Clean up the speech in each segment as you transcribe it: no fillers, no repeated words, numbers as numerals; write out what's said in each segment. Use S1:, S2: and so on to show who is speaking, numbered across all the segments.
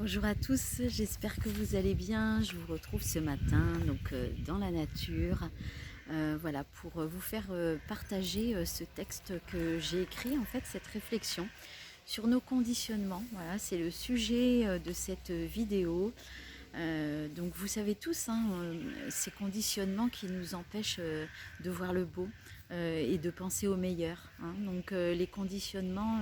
S1: Bonjour à tous, j'espère que vous allez bien. Je vous retrouve ce matin dans la nature, voilà, pour vous faire partager ce texte que j'ai écrit, en fait, cette réflexion sur nos conditionnements. Voilà, c'est le sujet de cette vidéo. Donc vous savez tous, hein, ces conditionnements qui nous empêchent de voir le beau et de penser au meilleur, hein. Donc les conditionnements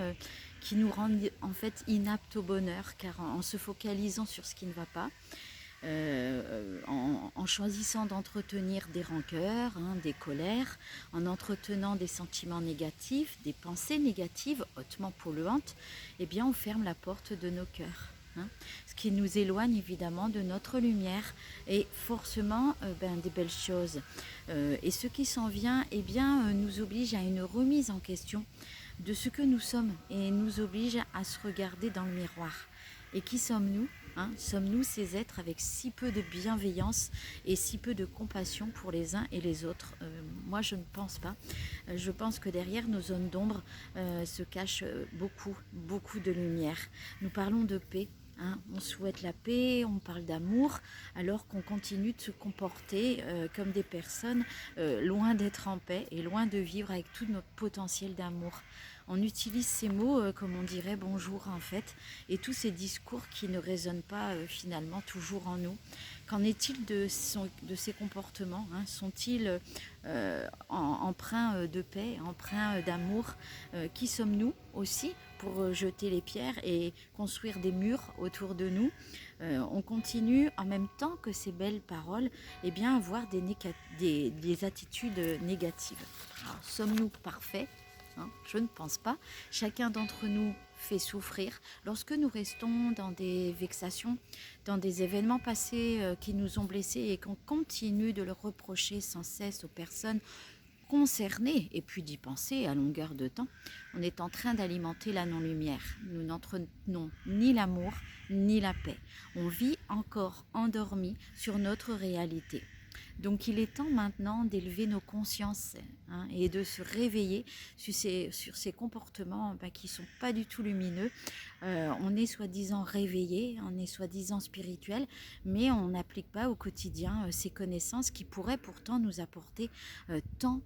S1: qui nous rendent en fait inaptes au bonheur, car en se focalisant sur ce qui ne va pas, en choisissant d'entretenir des rancœurs, hein, des colères, en entretenant des sentiments négatifs, des pensées négatives hautement polluantes, eh bien on ferme la porte de nos cœurs, hein, ce qui nous éloigne évidemment de notre lumière et forcément des belles choses. Et ce qui s'en vient nous oblige à une remise en question de ce que nous sommes et nous oblige à se regarder dans le miroir. Et qui sommes-nous, hein? Sommes-nous ces êtres avec si peu de bienveillance et si peu de compassion pour les uns et les autres? Moi, je ne pense pas. Je pense que derrière nos zones d'ombre se cache beaucoup de lumière. Nous parlons de paix, hein, on souhaite la paix, on parle d'amour, alors qu'on continue de se comporter comme des personnes loin d'être en paix et loin de vivre avec tout notre potentiel d'amour. On utilise ces mots comme on dirait bonjour en fait, et tous ces discours qui ne résonnent pas finalement toujours en nous. Qu'en est-il de ces comportements, hein? Sont-ils empreints de paix, empreints d'amour? Qui sommes-nous aussi pour jeter les pierres et construire des murs autour de nous? On continue en même temps que ces belles paroles à avoir des attitudes négatives. Alors, sommes-nous parfaits? Je ne pense pas. Chacun d'entre nous fait souffrir. Lorsque nous restons dans des vexations, dans des événements passés qui nous ont blessés et qu'on continue de le reprocher sans cesse aux personnes concernées et puis d'y penser à longueur de temps, on est en train d'alimenter la non-lumière. Nous n'entretenons ni l'amour ni la paix. On vit encore endormi sur notre réalité. Donc il est temps maintenant d'élever nos consciences, hein, et de se réveiller sur ces comportements qui ne sont pas du tout lumineux. On est soi-disant réveillé, on est soi-disant spirituel, mais on n'applique pas au quotidien ces connaissances qui pourraient pourtant nous apporter tant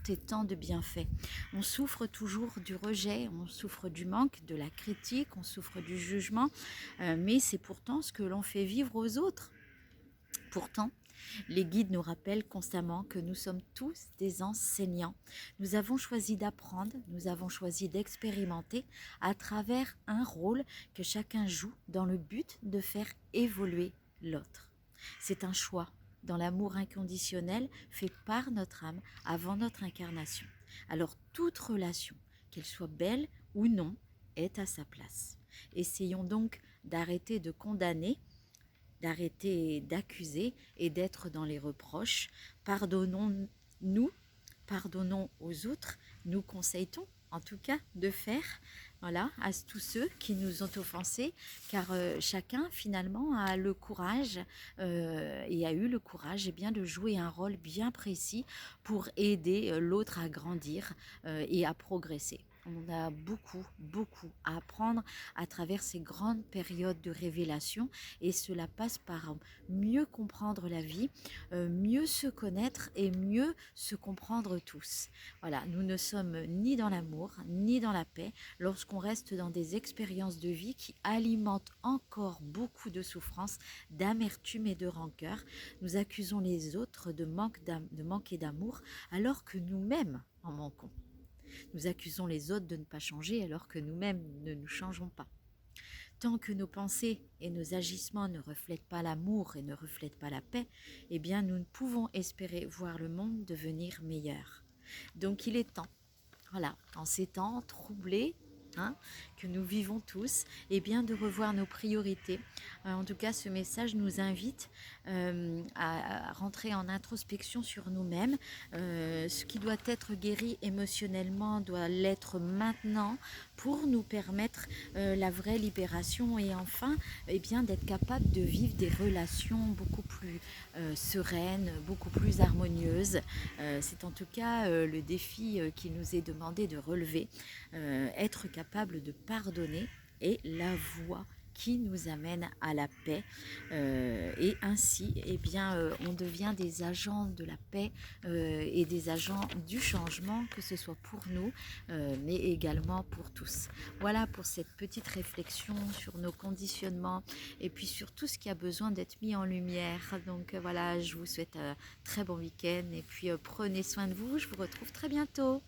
S1: et tant de bienfaits. On souffre toujours du rejet, on souffre du manque, de la critique, on souffre du jugement, mais c'est pourtant ce que l'on fait vivre aux autres. Pourtant, les guides nous rappellent constamment que nous sommes tous des enseignants. Nous avons choisi d'apprendre, nous avons choisi d'expérimenter à travers un rôle que chacun joue dans le but de faire évoluer l'autre. C'est un choix dans l'amour inconditionnel fait par notre âme avant notre incarnation. Alors toute relation, qu'elle soit belle ou non, est à sa place. Essayons donc d'arrêter de condamner, d'arrêter d'accuser et d'être dans les reproches. Pardonnons-nous, pardonnons aux autres, nous conseille-t-on en tout cas de faire, voilà, à tous ceux qui nous ont offensés, car chacun finalement a le courage et a eu le courage de jouer un rôle bien précis pour aider l'autre à grandir et à progresser. On a beaucoup à apprendre à travers ces grandes périodes de révélation, et cela passe par mieux comprendre la vie, mieux se connaître et mieux se comprendre tous. Voilà, nous ne sommes ni dans l'amour ni dans la paix lorsqu'on reste dans des expériences de vie qui alimentent encore beaucoup de souffrance, d'amertume et de rancœur. Nous accusons les autres de manquer d'amour alors que nous-mêmes en manquons. Nous accusons les autres de ne pas changer alors que nous-mêmes ne nous changeons pas. Tant que nos pensées et nos agissements ne reflètent pas l'amour et ne reflètent pas la paix, nous ne pouvons espérer voir le monde devenir meilleur. Donc il est temps, voilà, en ces temps troublés, hein, que nous vivons tous, de revoir nos priorités. En tout cas, ce message nous invite à rentrer en introspection sur nous-mêmes. Ce qui doit être guéri émotionnellement doit l'être maintenant pour nous permettre la vraie libération et enfin d'être capable de vivre des relations beaucoup plus sereines, beaucoup plus harmonieuses. C'est en tout cas le défi qui nous est demandé de relever. Être capable de pardonner est la voie qui nous amène à la paix. Et ainsi, eh bien, on devient des agents de la paix et des agents du changement, que ce soit pour nous, mais également pour tous. Voilà pour cette petite réflexion sur nos conditionnements et puis sur tout ce qui a besoin d'être mis en lumière. Donc voilà, je vous souhaite un très bon week-end et puis prenez soin de vous. Je vous retrouve très bientôt.